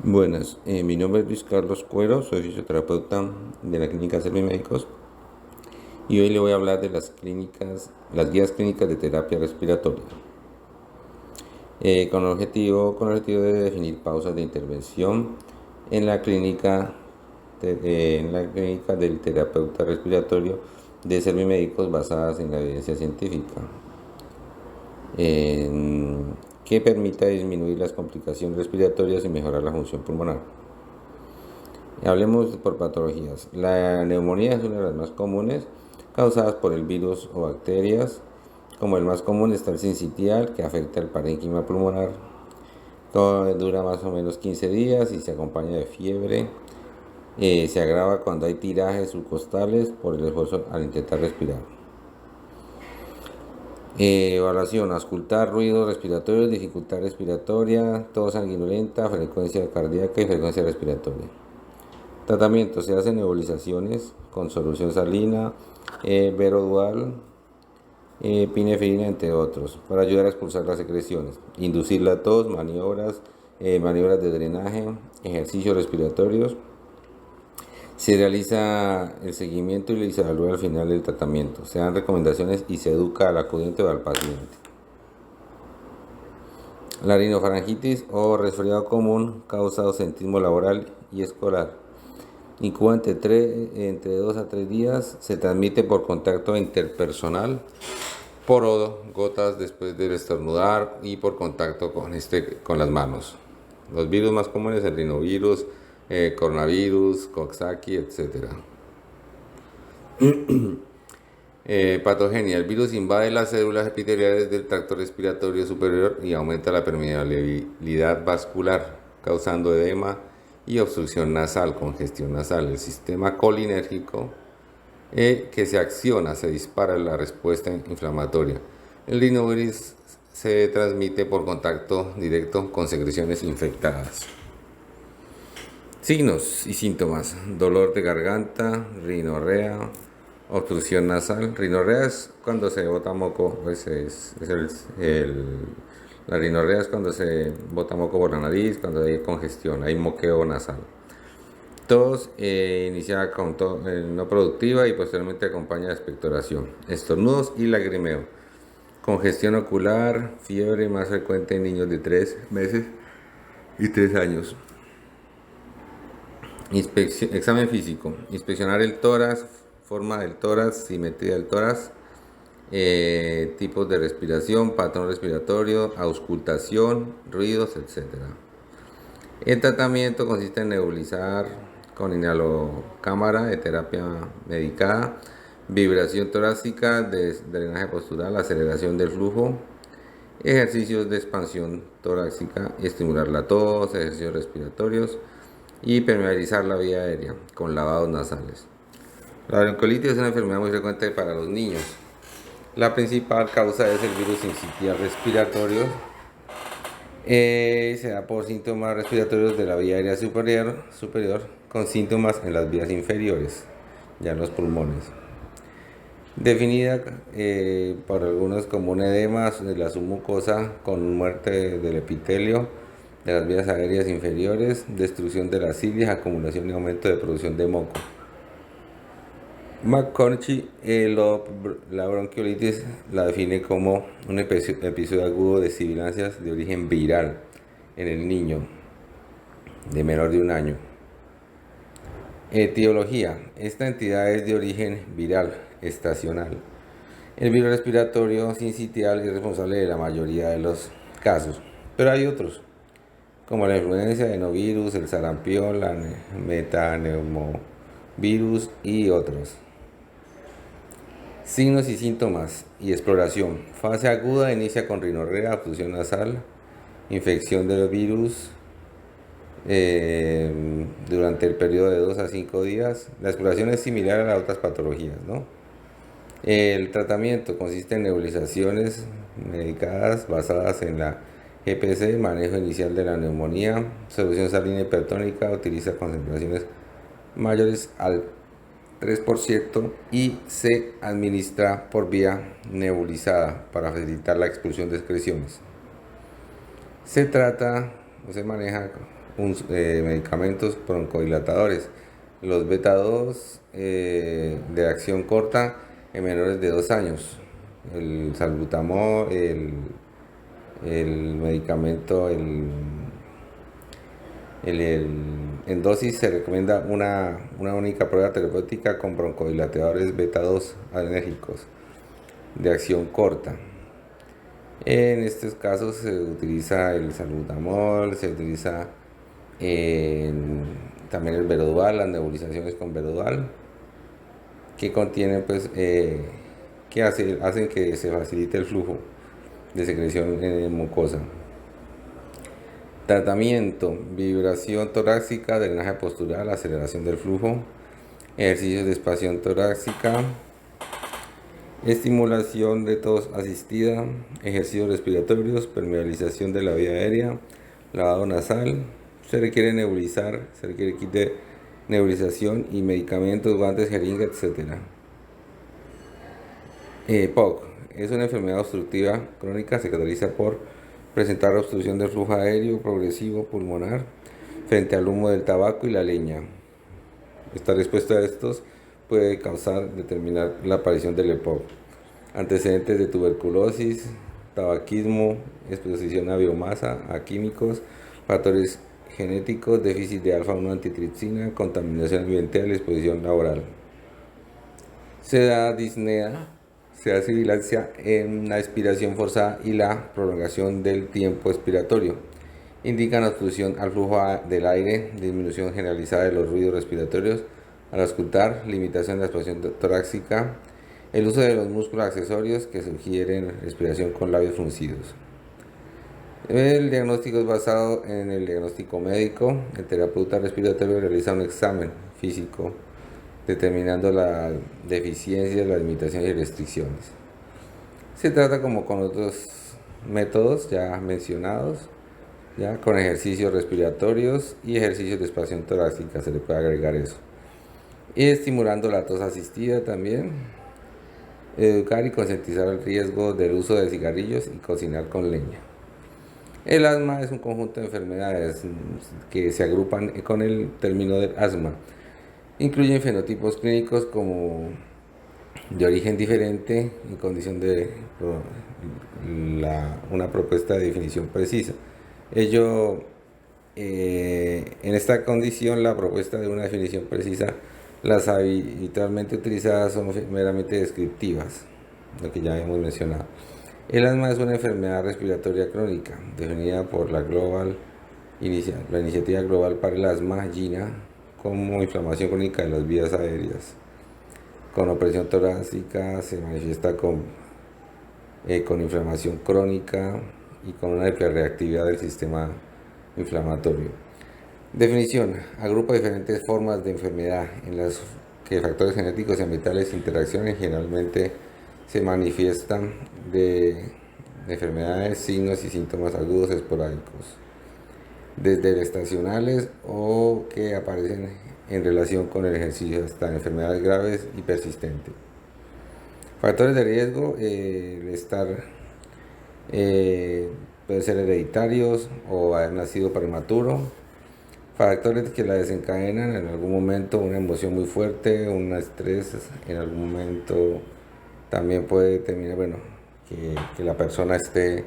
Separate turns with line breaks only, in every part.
Buenas, mi nombre es Luis Carlos Cuero, soy fisioterapeuta de la clínica Servimédicos y hoy le voy a hablar de las guías clínicas de terapia respiratoria, con el objetivo de definir pausas de intervención en la clínica, del terapeuta respiratorio de Servimédicos basadas en la evidencia científica, que permita disminuir las complicaciones respiratorias y mejorar la función pulmonar. Hablemos por patologías. La neumonía es una de las más comunes, causadas por el virus o bacterias. Como el más común está el sincitial, que afecta el parénquima pulmonar. Todo dura más o menos 15 días y se acompaña de fiebre. Se agrava cuando hay tirajes subcostales por el esfuerzo al intentar respirar. Evaluación: auscultar, ruidos respiratorios, dificultad respiratoria, tos sanguinolenta, frecuencia cardíaca y frecuencia respiratoria. Tratamiento: se hacen nebulizaciones con solución salina, verodual, epinefrina, entre otros, para ayudar a expulsar las secreciones. Inducir la tos, maniobras de drenaje, ejercicios respiratorios. Se realiza el seguimiento y se evalúa al final del tratamiento. Se dan recomendaciones y se educa al acudiente o al paciente. La rinofaringitis o resfriado común causa ausentismo laboral y escolar. Incuba entre 2 a 3 días. Se transmite por contacto interpersonal, por gotas después de estornudar y por contacto con las manos. Los virus más comunes: el rinovirus, coronavirus, Coxsackie, etc. Patogenia: el virus invade las células epiteliales del tracto respiratorio superior y aumenta la permeabilidad vascular, causando edema y obstrucción nasal, congestión nasal. El sistema colinérgico que se acciona, se dispara la respuesta inflamatoria. El rinovirus se transmite por contacto directo con secreciones infectadas. Signos y síntomas: dolor de garganta, rinorrea, obstrucción nasal. Rinorrea es cuando se bota moco, la rinorrea es cuando se bota moco por la nariz, cuando hay congestión, hay moqueo nasal. Tos iniciada con no productiva y posteriormente acompaña de expectoración. Estornudos y lagrimeo. Congestión ocular, fiebre más frecuente en niños de 3 meses y 3 años. Examen físico: inspeccionar el tórax, forma del tórax, simetría del tórax, tipos de respiración, patrón respiratorio, auscultación, ruidos, etc. El tratamiento consiste en nebulizar con inhalocámara de terapia medicada, vibración torácica, drenaje postural, aceleración del flujo, ejercicios de expansión torácica, estimular la tos, ejercicios respiratorios y permeabilizar la vía aérea con lavados nasales. La bronquiolitis es una enfermedad muy frecuente para los niños. La principal causa es el virus sincitial respiratorio. Se da por síntomas respiratorios de la vía aérea superior con síntomas en las vías inferiores, ya en los pulmones. Definida por algunos como un edema de la submucosa con muerte del epitelio de las vías aéreas inferiores, destrucción de las cilias, acumulación y aumento de producción de moco. McConaughey la bronquiolitis la define como un episodio agudo de sibilancias de origen viral en el niño de menor de 1 año. Etiología: esta entidad es de origen viral estacional. El virus respiratorio sincitial es responsable de la mayoría de los casos, pero hay otros, como la influencia de adenovirus, el sarampión, la metaneumovirus y otros. Signos y síntomas y exploración: fase aguda, inicia con rinorrea, obstrucción nasal, infección del virus durante el periodo de 2 a 5 días. La exploración es similar a las otras patologías, ¿no? El tratamiento consiste en nebulizaciones medicadas basadas en la GPC, manejo inicial de la neumonía, solución salina hipertónica, utiliza concentraciones mayores al 3% y se administra por vía nebulizada para facilitar la expulsión de excreciones. Se trata o se maneja medicamentos broncodilatadores. Los beta 2 de acción corta en menores de 2 años. El salbutamol, el medicamento, en dosis se recomienda una única prueba terapéutica con broncodilatadores beta 2 adrenérgicos de acción corta. En estos casos se utiliza el salbutamol, se utiliza también el Verodual, las nebulizaciones con Verodual, que contienen pues que hacen que se facilite el flujo de secreción mucosa. Tratamiento: vibración torácica, drenaje postural, aceleración del flujo, ejercicios de expansión torácica, estimulación de tos asistida, ejercicios respiratorios, permeabilización de la vía aérea, lavado nasal. Se requiere nebulizar, se requiere kit de nebulización y medicamentos, guantes, jeringa, etc. POC es una enfermedad obstructiva crónica, se caracteriza por presentar obstrucción del flujo aéreo progresivo pulmonar frente al humo del tabaco y la leña. Estar expuesto a estos puede determinar la aparición del EPOC. Antecedentes de tuberculosis, tabaquismo, exposición a biomasa, a químicos, factores genéticos, déficit de alfa-1 antitripsina, contaminación ambiental, exposición laboral. Se da disnea, se da sibilancia en la expiración forzada y la prolongación del tiempo expiratorio. Indican obstrucción al flujo del aire, disminución generalizada de los ruidos respiratorios al auscultar, limitación de la expansión torácica, el uso de los músculos accesorios que sugieren respiración con labios fruncidos. El diagnóstico es basado en el diagnóstico médico. El terapeuta respiratorio realiza un examen físico determinando las deficiencias, las limitaciones y restricciones. Se trata, como con otros métodos ya mencionados, ya con ejercicios respiratorios y ejercicios de expansión torácica, se le puede agregar eso. Y estimulando la tos asistida también. Educar y concientizar el riesgo del uso de cigarrillos y cocinar con leña. El asma es un conjunto de enfermedades que se agrupan con el término del asma. Incluyen fenotipos clínicos como de origen diferente y condición de una propuesta de definición precisa. En esta condición, la propuesta de una definición precisa, las habitualmente utilizadas son meramente descriptivas, lo que ya hemos mencionado. El asma es una enfermedad respiratoria crónica, definida por la Iniciativa Global para el Asma, GINA, como inflamación crónica de las vías aéreas. Con opresión torácica se manifiesta con inflamación crónica y con una hiperreactividad del sistema inflamatorio. Definición: agrupa diferentes formas de enfermedad en las que factores genéticos y ambientales interaccionan. Generalmente se manifiestan de enfermedades, signos y síntomas agudos esporádicos, desde estacionales o que aparecen en relación con el ejercicio hasta enfermedades graves y persistentes. Factores de riesgo: pueden ser hereditarios o haber nacido prematuro. Factores que la desencadenan: en algún momento una emoción muy fuerte, un estrés, en algún momento también puede determinar, que la persona esté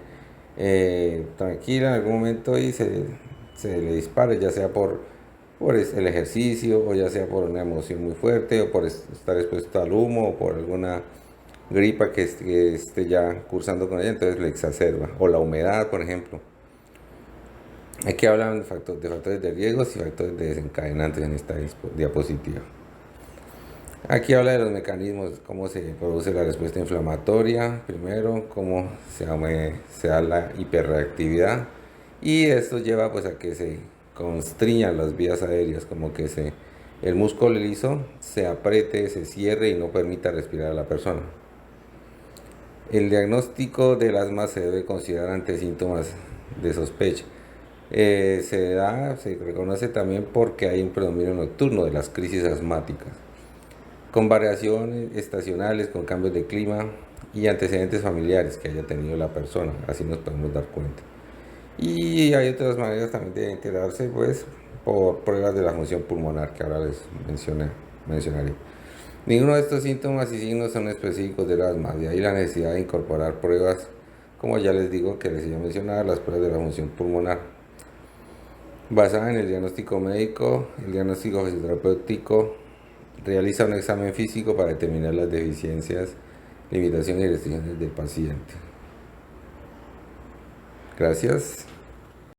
tranquila en algún momento y se le dispare, ya sea por el ejercicio, o ya sea por una emoción muy fuerte, o por estar expuesto al humo, o por alguna gripa que esté ya cursando con ella, entonces le exacerba, o la humedad, por ejemplo. Aquí hablan de factores de riesgos y factores de desencadenantes en esta diapositiva. Aquí habla de los mecanismos, cómo se produce la respuesta inflamatoria, primero, cómo se da la hiperreactividad, y esto lleva pues a que se constriñan las vías aéreas, como que el músculo liso se apriete, se cierre y no permita respirar a la persona. El diagnóstico del asma se debe considerar ante síntomas de sospecha. Se reconoce también porque hay un predominio nocturno de las crisis asmáticas, con variaciones estacionales, con cambios de clima y antecedentes familiares que haya tenido la persona, así nos podemos dar cuenta. Y hay otras maneras también de enterarse, pues, por pruebas de la función pulmonar que ahora les mencionaré. Ninguno de estos síntomas y signos son específicos del asma, de ahí la necesidad de incorporar pruebas, como ya les digo que les iba a mencionar, las pruebas de la función pulmonar. Basada en el diagnóstico médico, el diagnóstico fisioterapéutico realiza un examen físico para determinar las deficiencias, limitaciones y restricciones del paciente. Gracias.